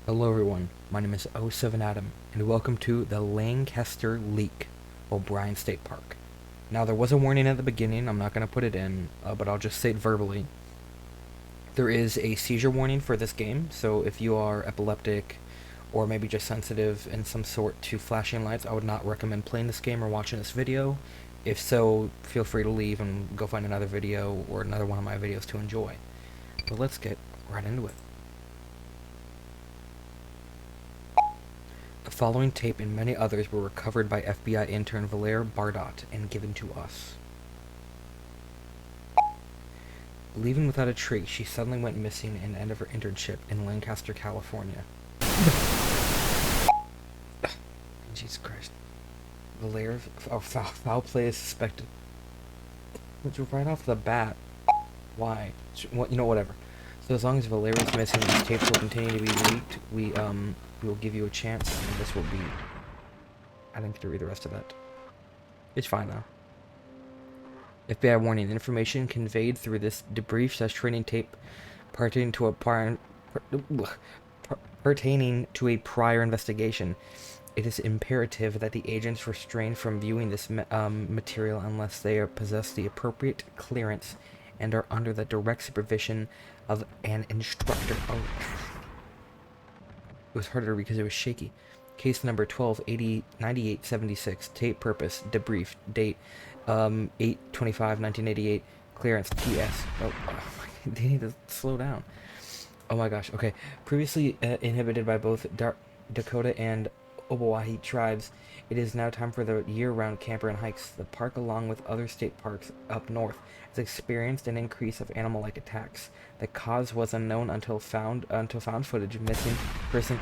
Hello everyone, my name is 07 Adam, and welcome to the Lancaster Leak, O'Brien State Park. Now there was a warning at the beginning, I'm not going to put it in, but I'll just say it verbally. There is a seizure warning for this game, so if you are epileptic, or maybe just sensitive in some sort to flashing lights, I would not recommend playing this game or watching this video. If so, feel free to leave and go find another video or another one of my videos to enjoy. But let's get right into it. The following tape and many others were recovered by FBI intern Valère Bardot and given to us. Leaving without a trace, she suddenly went missing in the end of her internship in Lancaster, California. Jesus Christ. Valère, foul play is suspected. Which right off the bat. Why? Whatever. So as long as Valère is missing, these tapes will continue to be leaked. We will give you a chance, and this will be... I didn't get to read the rest of that. It's fine, though. FBI warning. Information conveyed through this debrief/training tape pertaining to a prior investigation. It is imperative that the agents refrain from viewing this material unless they possess the appropriate clearance and are under the direct supervision of an instructor. Oh. It was harder because it was shaky. Case number 12809876. Tape purpose. Debrief. Date 8/25/1988. Clearance. TS. Oh, they need to slow down. Oh my gosh. Okay. Previously inhibited by both Dakota and Obawahi tribes, it is now time for the year-round camper and hikes. The park, along with other state parks up north, has experienced an increase of animal-like attacks. The cause was unknown until found footage. Missing person.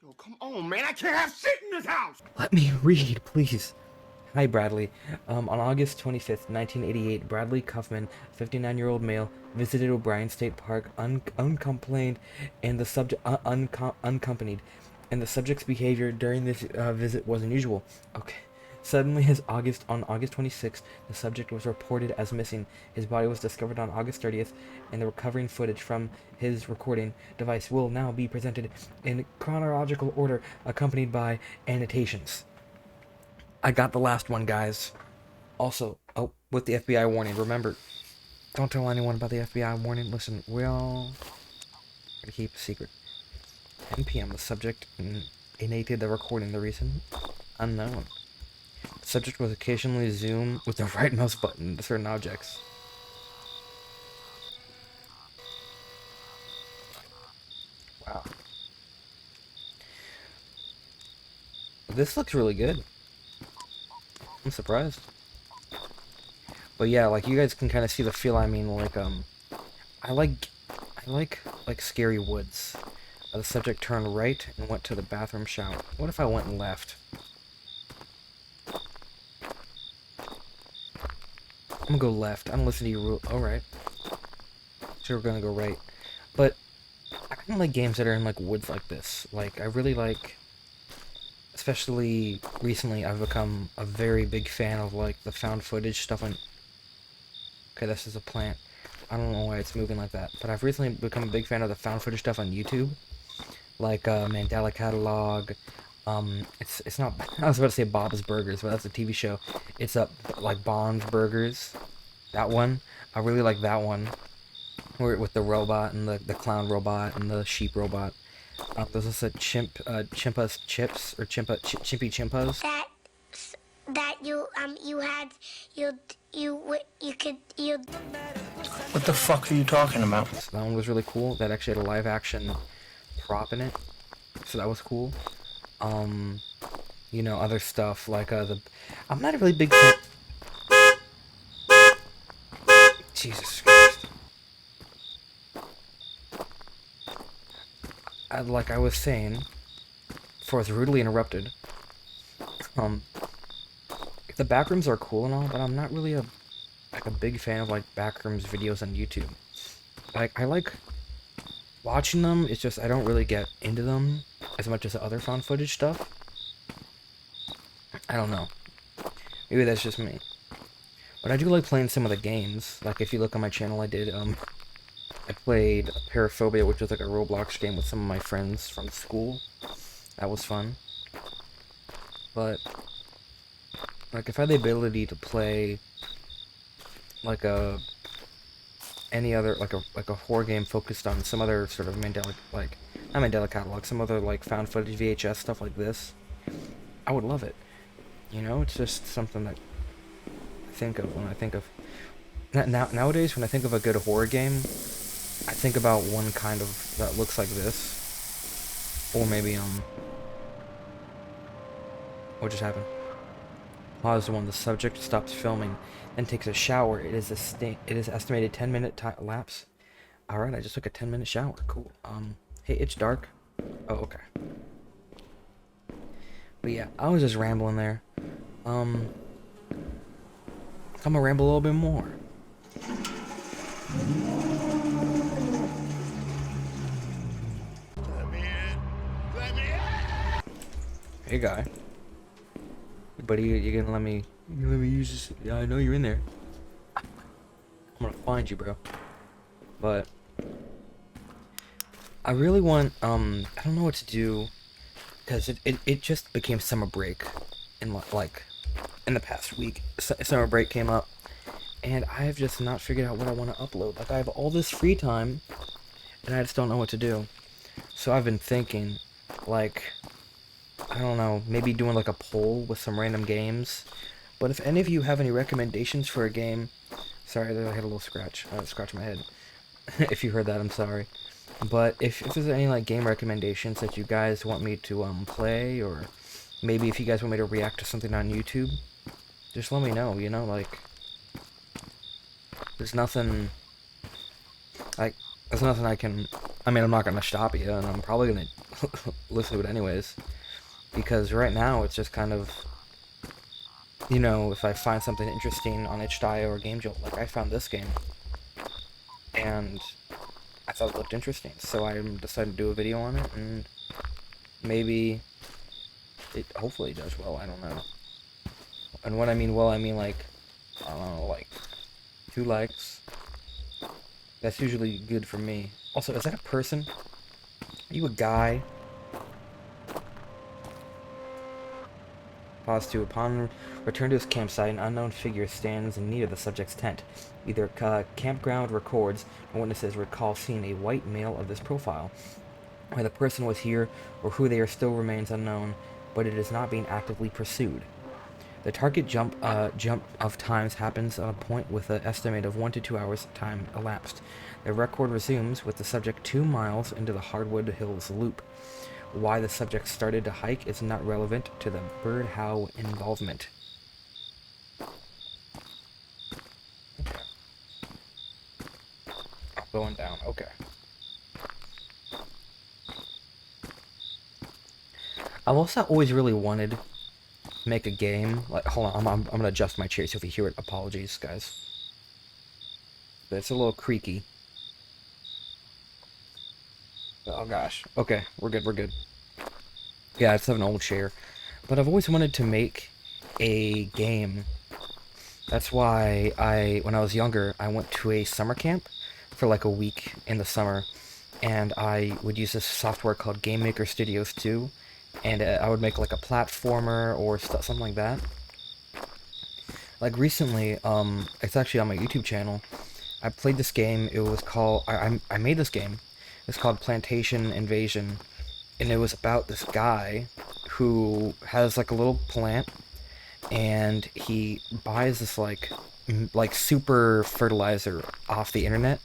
Yo, come on, man! I can't have shit in this house. Let me read, please. Hi, Bradley. On August 25th, 1988, Bradley Kaufman, a 59-year-old male, visited O'Brien State Park uncomplained and the subject unaccompanied, and the subject's behavior during this visit was unusual. Okay. Suddenly, on August 26th, the subject was reported as missing. His body was discovered on August 30th, and the recovering footage from his recording device will now be presented in chronological order, accompanied by annotations. I got the last one, guys. Also, with the FBI warning, remember, don't tell anyone about the FBI warning. Listen, we all gotta keep a secret. 10 p.m. The subject initiated the recording. The reason? Unknown. The subject was occasionally zoom with the right mouse button to certain objects. Wow. This looks really good. I'm surprised. But yeah, like, you guys can kind of see the feel. I mean, like, I like scary woods. The subject turned right and went to the bathroom shower. What if I went and left? I'm gonna go left. I don't listen to your rule. Alright. So we're gonna go right. But I kind of like games that are in, like, woods like this. Like, I really like... Especially recently, I've become a very big fan of, like, the found footage stuff on... Okay, this is a plant. I don't know why it's moving like that. But I've recently become a big fan of the found footage stuff on YouTube. Like, Mandela Catalog. It's not... I was about to say Bob's Burgers, but that's a TV show. It's, like, Bond's Burgers. That one. I really like that one. Where, with the robot and the clown robot and the sheep robot. There's also Chimpa's Chips, or Chimpy Chimpas. What the fuck are you talking about? So that one was really cool. That actually had a live action prop in it. So that was cool. You know, other stuff like I'm not a really big fan. Jesus Christ. Like I was saying, before I was rudely interrupted, the backrooms are cool and all, but I'm not really a big fan of, like, backrooms videos on YouTube. Like, I like watching them, it's just I don't really get into them as much as the other found footage stuff. I don't know. Maybe that's just me. But I do like playing some of the games. Like, if you look on my channel, I did I played Paraphobia, which was like a Roblox game with some of my friends from school. That was fun. But like, if I had the ability to play like a any other like a horror game focused on some other sort of Mandela, like not Mandela catalog, some other like found footage VHS stuff like this, I would love it. You know, it's just something that I think of when I think of nowadays when I think of a good horror game. I think about one kind of that looks like this, or maybe what just happened? Pause when the subject stops filming, then takes a shower. It is estimated 10-minute lapse. All right, I just took a 10-minute shower. Cool. Hey, it's dark. Oh, okay. But yeah, I was just rambling there. I'm gonna ramble a little bit more. Let me in. Let me in. Hey, guy. Buddy, you gonna let me? You gonna let me use this? Yeah, I know you're in there. I'm gonna find you, bro. But I really want. I don't know what to do, because it just became summer break, in like in the past week. Summer break came up, and I have just not figured out what I want to upload. Like, I have all this free time, and I just don't know what to do. So I've been thinking, like, I don't know, maybe doing like a poll with some random games. But if any of you have any recommendations for a game, sorry, I had a little scratch. Scratch my head. If you heard that, I'm sorry. But if there's any like game recommendations that you guys want me to play, or maybe if you guys want me to react to something on YouTube, just let me know. You know, like, there's nothing like there's nothing I can. I mean, I'm not gonna stop you, and I'm probably gonna listen to it anyways, because right now it's just kind of, you know, if I find something interesting on itch.io or GameJolt, like I found this game, and I thought it looked interesting, so I decided to do a video on it, and maybe it hopefully does well. I don't know. And when I mean well, I mean like, I don't know, like 2 likes. That's usually good for me. Also, is that a person? Are you a guy? Pause 2. Upon return to his campsite, an unknown figure stands in need of the subject's tent. Either campground records or witnesses recall seeing a white male of this profile. Whether the person was here or who they are still remains unknown, but it is not being actively pursued. The target jump of times happens on a point with an estimate of 1 to 2 hours time elapsed. The record resumes with the subject 2 miles into the Hardwood Hills Loop. Why the subject started to hike is not relevant to the bird howl involvement. Okay. Oh, going down. Okay. I've also always really wanted to make a game. Like, hold on, I'm gonna adjust my chair, so if you hear it, apologies, guys. But it's a little creaky. Oh gosh. Okay, we're good. We're good. Yeah, it's an old chair. But I've always wanted to make a game. That's why when I was younger, I went to a summer camp for like a week in the summer, and I would use this software called Game Maker Studios 2, and I would make like a platformer or something like that. Like recently, it's actually on my YouTube channel. I played this game. It was called I made this game. It's called Plantation Invasion, and it was about this guy who has like a little plant, and he buys this like super fertilizer off the internet,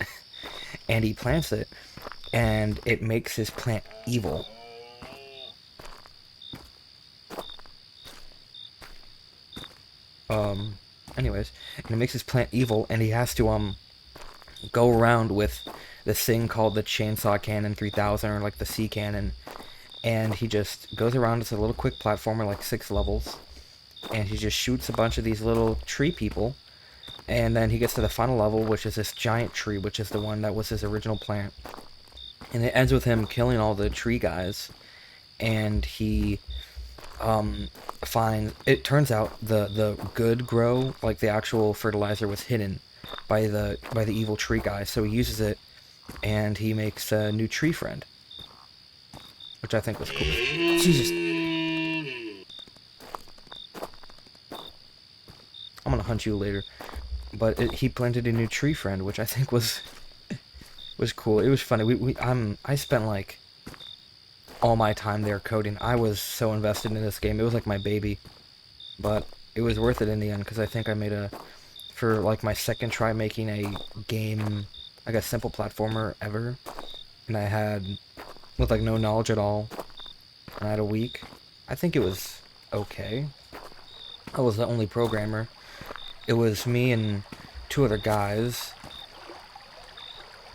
and he plants it, and it makes his plant evil. Um, anyways, and it makes his plant evil, and he has to go around with this thing called the Chainsaw Cannon 3000, or like the C Cannon, and he just goes around. It's a little quick platformer, like 6 levels, and he just shoots a bunch of these little tree people, and then he gets to the final level, which is this giant tree, which is the one that was his original plant, and it ends with him killing all the tree guys, and he finds, it turns out the good grow, like the actual fertilizer was hidden by the evil tree guy, so he uses it and he makes a new tree friend, which I think was cool. Jesus. I'm gonna hunt you later. But he planted a new tree friend, which I think was cool. It was funny. I spent like all my time there coding. I was so invested in this game. It was like my baby. But it was worth it in the end because I think I made for like my second try making a game, like a simple platformer ever, and I had with like no knowledge at all, and I had a week. I think it was okay. I was the only programmer. It was me and two other guys.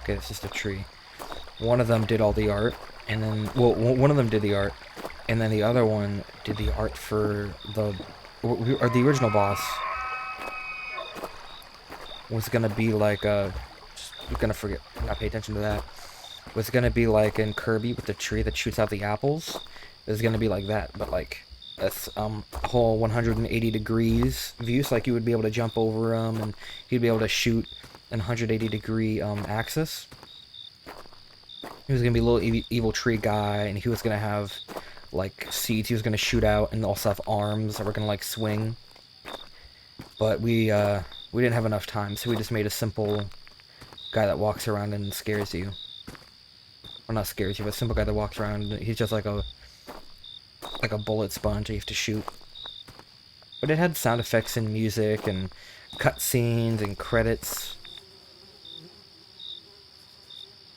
Okay, it's just a tree. One of them did all the art, and then, well, one of them did the art, and then the other one did the art for or the original boss was gonna be like you're gonna forget, not pay attention to that. Was gonna be like in Kirby with the tree that shoots out the apples. It was gonna be like that, but like that's a whole 180 degrees view, so like you would be able to jump over them, and you'd be able to shoot an 180-degree axis. He was gonna be a little evil tree guy, and he was gonna have like seeds he was gonna shoot out, and also have arms that were gonna like swing. But we didn't have enough time, so we just made a simple guy that walks around and scares you. Well, not scares you, but a simple guy that walks around. He's just like a bullet sponge you have to shoot. But it had sound effects and music and cutscenes and credits.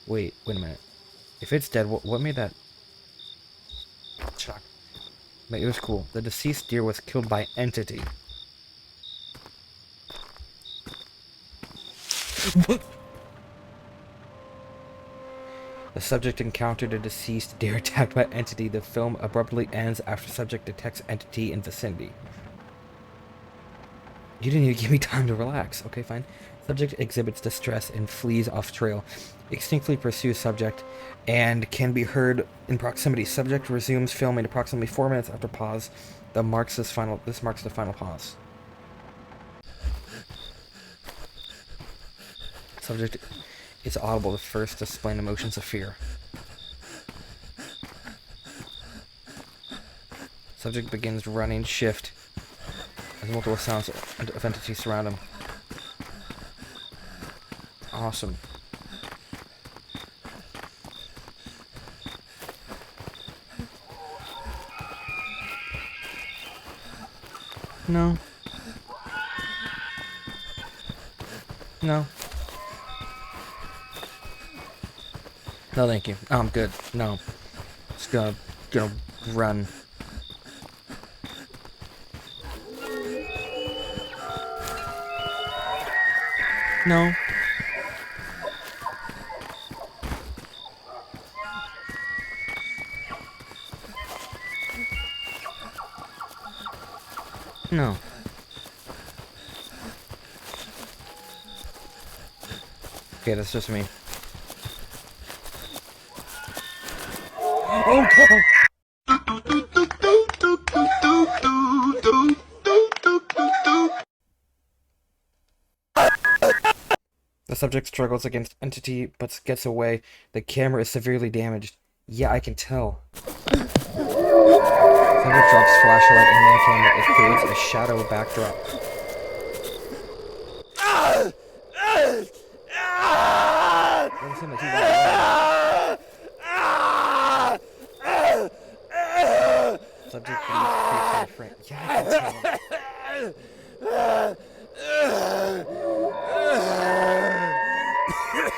Wait a minute. If it's dead, what made that? Shock. But it was cool. The deceased deer was killed by entity. The subject encountered a deceased deer attacked by entity. The film abruptly ends after subject detects entity in vicinity. You didn't even give me time to relax. Okay, fine. Subject exhibits distress and flees off trail. Instinctively pursues subject and can be heard in proximity. Subject resumes filming approximately 4 minutes after pause. This marks the final pause. Subject is audible at first, displaying emotions of fear. Subject begins running shift as multiple sounds of entities surround him. Awesome. No. No. No, thank you. I'm good. No. Just gonna run. No. No. Okay, that's just me. Oh, God! The subject struggles against entity, but gets away. The camera is severely damaged. Yeah, I can tell. Subject drops flashlight and main camera. It creates a shadow backdrop. Doesn't seem like he got away. Subject leaves creepy frame. Yeah, I can tell.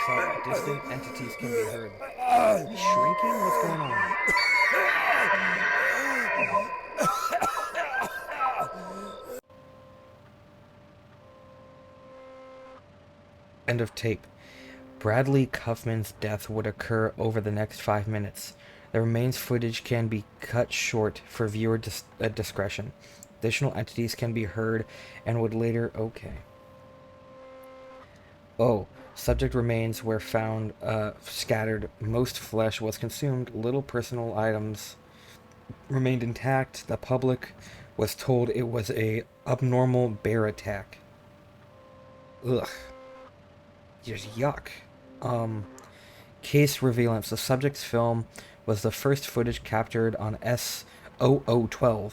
Some distant entities can be heard. Shrinking? What's going on? End of tape. Bradley Kaufman's death would occur over the next 5 minutes. The remains footage can be cut short for viewer discretion. Additional entities can be heard and would later... Okay. Oh. Subject remains were found scattered. Most flesh was consumed. Little personal items remained intact. The public was told it was a abnormal bear attack. Ugh. Just yuck. Case surveillance. The subject's film was the first footage captured on S0012.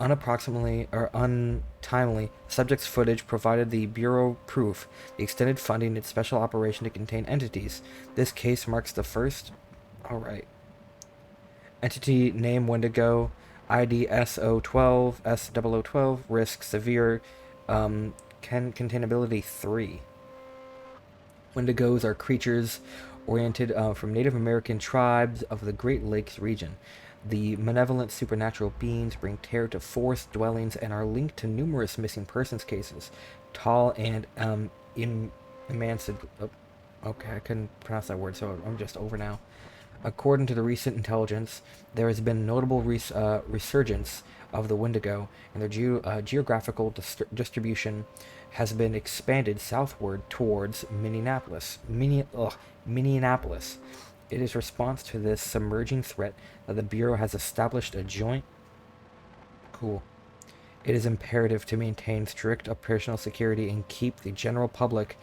Unapproximately or untimely, subject's footage provided the Bureau proof, the extended funding its special operation to contain entities. This case marks the first. Alright. Entity name Wendigo, ID S012, S0012, risk severe, containability 3. Wendigos are creatures oriented from Native American tribes of the Great Lakes region. The malevolent supernatural beings bring terror to forest dwellings and are linked to numerous missing persons cases. Tall and emancipated. Oh, okay, I couldn't pronounce that word, so I'm just over now. According to the recent intelligence, there has been notable resurgence of the Wendigo, and their geographical distribution has been expanded southward towards Minneapolis. It is response to this submerging threat that the Bureau has established a joint. Cool. It is imperative to maintain strict operational security and keep the general public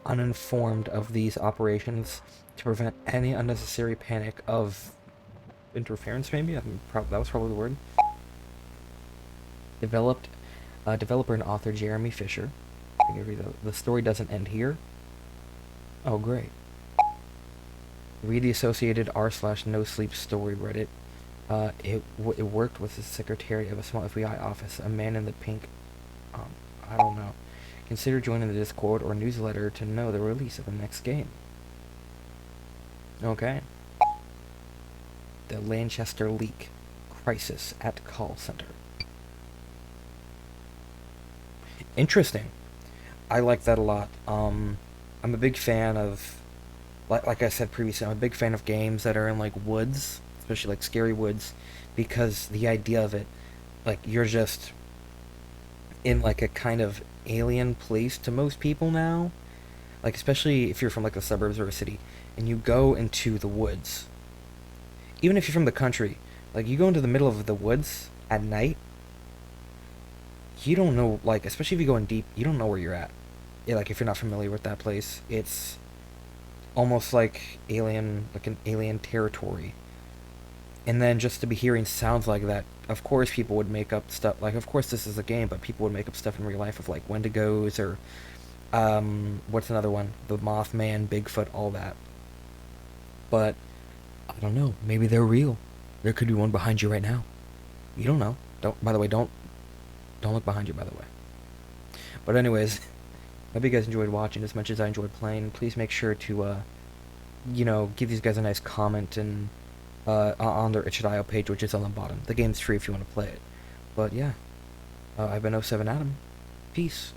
uninformed of these operations to prevent any unnecessary panic of interference, maybe? That was probably the word. Developer and author Jeremy Fisher. The story doesn't end here. Oh, great. Read the associated r/no sleep story Reddit. It worked with the secretary of a small FBI office, a man in the pink. I don't know. Consider joining the Discord or newsletter to know the release of the next game. Okay. The Lancaster leak. Crisis at call center. Interesting. I like that a lot. I'm a big fan of, like I said previously, I'm a big fan of games that are in like woods, especially like scary woods, because the idea of it, like you're just in like a kind of alien place to most people now. Like especially if you're from like the suburbs or a city, and you go into the woods. Even if you're from the country, like you go into the middle of the woods at night, you don't know, like especially if you go in deep, you don't know where you're at. Yeah, like if you're not familiar with that place, it's almost like an alien territory. And then just to be hearing sounds like that, of course people would make up stuff. Like, of course this is a game, but people would make up stuff in real life of like Wendigos or what's another one? The Mothman, Bigfoot, all that. But I don't know. Maybe they're real. There could be one behind you right now. You don't know. Don't. By the way, don't look behind you. By the way. But anyways, hope you guys enjoyed watching as much as I enjoyed playing. Please make sure to give these guys a nice comment and on their itch.io page, which is on the bottom. The game's free if you want to play it. But yeah, I've been 07 Adam. Peace.